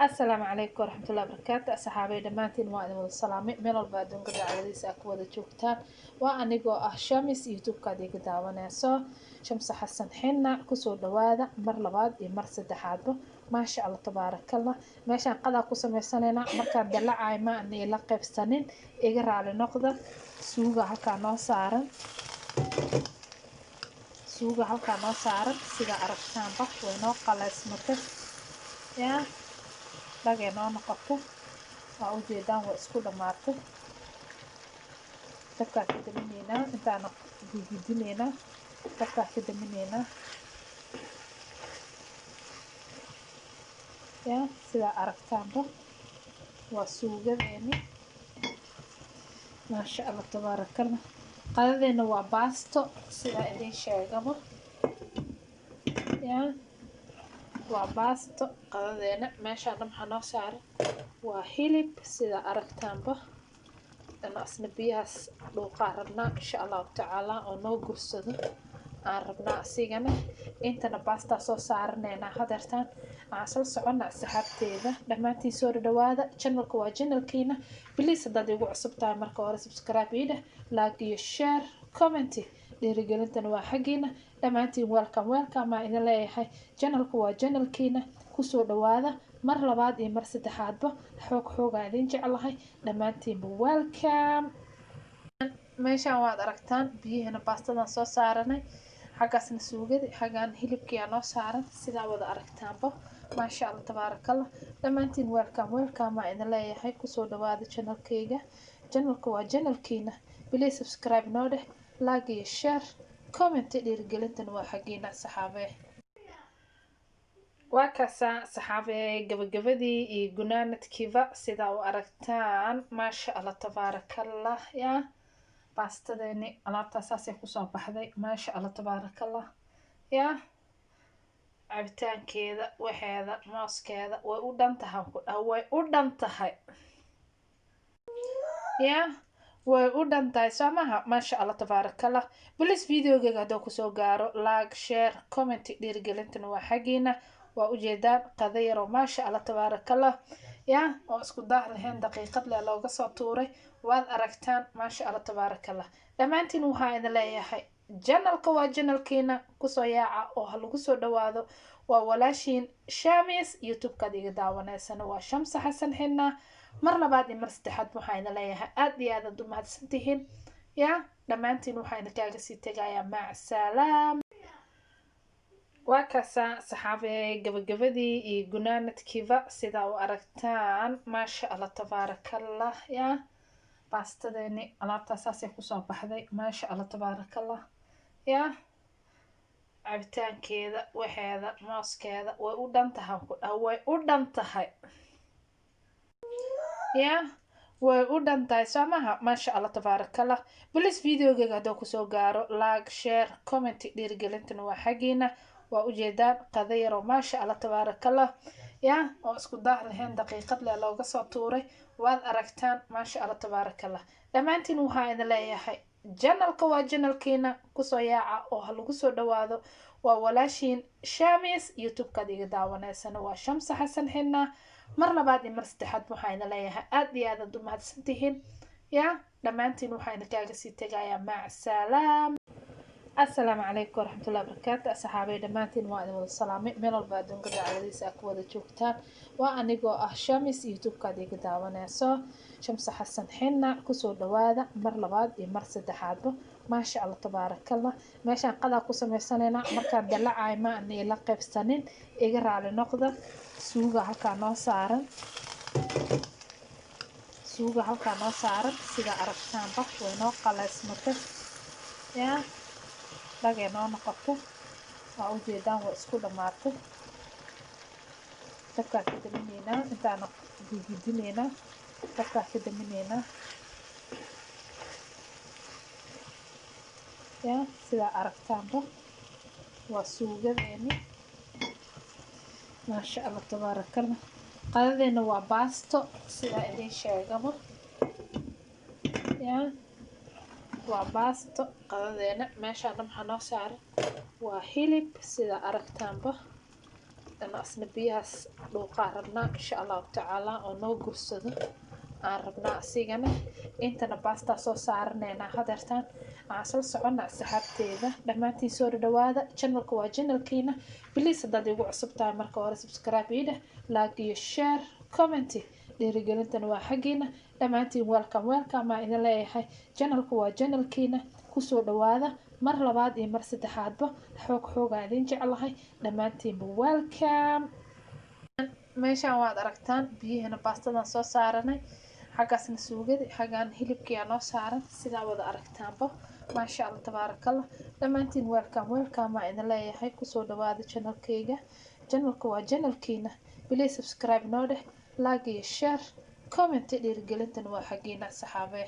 السلام عليكم ورحمة الله وبركاته أصحابي دمانتين وأنا ودا سلامي ميل walba adduunka dacaladiisa aad ku wada joogtaan waa anigoo ah shamis youtube-ka adiga daawanayso shamsa xasan xinna kusoo dhawaada mar labaad iyo mar saddexaadba maasha allah tabaarakallah meeshaan qadaa ku samaysanayna markaan dalacay ma aan ila qaybsanin iga raali noqda suuga halkaa noo saaran sida aragtaanba way noo qalaysmatay yaa dhagay noo noqoto waa ujeedaan waa isku dhamaatay dabkaa ka daminaynaa intaana gudinaynaa dabkaa ka daminaynaa yaa sidaa aragtaanba waa suugadeeni maasha allah tabaarakallah qadadeena waa baasto sidaa idiin sheegaba yaa waa baasto qadadeena meeshaan maxaa noo saaran waa hilib sida aragtaanba asna biyahaas dhuuqaa rabnaa insha allahu tacaala oo noo gursado aan rabnaa asigana intana baastaa soo saaraneynaa hadeertaan aan soo socona asxaabteeda dhammaantiin soo dhawaada channelka waa channelkiina please haddaad igu cusub tahay marka hore subscribe ii dheh like iyo share comment dhiirigelintana waa xaggiina dhammaantiin welcome aa idin leeyahay channelka waa channelkiina kusoo dhawaada mar labaad iyo mar saddexaadba xoogaa idin jeclahay dhammaantiinba welcome meeshaan waad aragtaan biyahana baastadan soo saaranay xaggaasna suugada xaggaan hilibkiyaa noo saaran sidaa wada aragtaanba maasha allah tabaarakallah dhammaantiin welcome aa idin leeyahay kusoo dhawaada channelkayga channelka waa channelkiina please subscribe noo dheh like iyo share comment dhiirigelintana waa xaggiina saxaabee waa kaasaa saxaabee gabagabadii iyo gunaanadkiiba sidaa u aragtaan maasha allah tabaarakallah yaa baastadeeni alaabtaa saasay kusoo baxday maasha allah tabaarakallah yaa cabitaankeeda waxeeda mooskeeda way u dhan tahay ku dhaha way u dhan tahay yaa way u dhan tahay soo maha maasha allah tabaarakallah bilis videogeyga haddoo kusoo gaaro like share comment dhiirigelintana waa xaggiina waa ujeedaan qada yaroo maasha allah tabaarakallah yaa oo isku daah lahayn daqiiqad leh looga soo tuuray waad aragtaan maasha allah tabaarakallah dhammaantiin waxaa idin leeyahay channelka waa channelkiina kusoo yaaca oo ha lagu soo dhawaado waa walaashiin shamis youtube-kaad iga daawanaysana waa shamsa xasan xinna mar labaad iyo mar saddexaad waxaa idin leeyahay aad iyo aad u mahadsantihiin yaa dhammaantiin waxaa idinkaaga sii tegayaa mac salaam waa kaasaa saxaabee gabagabadii iyo gunaanadkiiba sidaa u aragtaan maasha allah tabaarakallah yaa baastadeeni alaabtaa saasay kusoo baxday maasha allah tabaarakallah yaa cabitaankeeda waxeeda mooskeeda way u dhan tahay ku dhaha way u dhan tahay yaa way u dhan tahay soo maha maasha allah tabaarakallah bilis videogeyga haddoo kusoo gaaro like share comment dhiirigelintana waa xaggiina waa ujeedaan qada yaroo maasha allah tabaarakallah yaa oo isku daah lahayn daqiiqad leh looga soo tuuray waad aragtaan maasha allah tabaarakallah dhammaantiin waxaa idin leeyahay channelka waa channelkiina kusoo yaaca oo ha lagu soo dhawaado waa walaashiin shamis youtube-kaad iga daawanaysana waa shamsa xasan xinna mar labaad iyo mar saddexaad waxaa idin leeyahay aad iyo aad u mahadsantihiin yaa dhammaantiin waxaa idinkaaga sii tegayaa mac salaam السلام عليكم ورحمة الله وبركاته أصحابي دمانتين وأنا ودا سلامي ميل walba adduunka dacaladiisa aad ku wada joogtaan waa anigoo ah shamis youtube-ka adiga daawanayso shamsa xasan xinna kusoo dhawaada mar labaad iyo mar saddexaadba maasha allah tabaarakallah meeshaan qadaa ku samaysanayna markaan dalacay ma aan ila qaybsanin iga raali noqda suuga halkaa noo saaran sida aragtaanba way noo qalaysmatay yaa dhagay noo noqoto waa ujeedaan waa isku dhamaatay dabkaa ka daminaynaa intaana gudinaynaa dabkaa ka daminaynaa yaa sidaa aragtaanba waa suugadeeni maasha allah tabaarakallah qadadeena waa baasto sidaa idiin sheegaba yaa waa baasto qadadeena meeshaan maxaa noo saaran waa hilib sida aragtaanba أنا أصلا بيهاس دوقا ربنا إن شاء الله تعالى ونو قرصده aan rabnaa asigana intana baasta soo saarnayna hadeertaan aan soo socona asxaabteeda dhammaantiin soo dhawaada channelka waa channelkiina please haddaad igu cusub tahay marka hore subscribe ii dheh like iyo share comment dhiirigelintana waa xaggiina dhammaantiin welcome aa idin leeyahay channelka waa channelkiina kusoo dhawaada mar labaad iyo mar saddexaadba xoogaa idin jeclahay dhammaantiinba welcome meeshaan waad aragtaan biyahana baastadan soo saaranay xaggaasna suugada xaggaan hilibkii noo saaran sidaa wada aragtaanba maasha allah tabaarakallah dhammaantiin welcome aa idin leeyahay kusoo dhawaada channelkayga channelka waa channelkiina please subscribe noo dheh like iyo share comment dhiirigelintana waa xaggiina saxaabee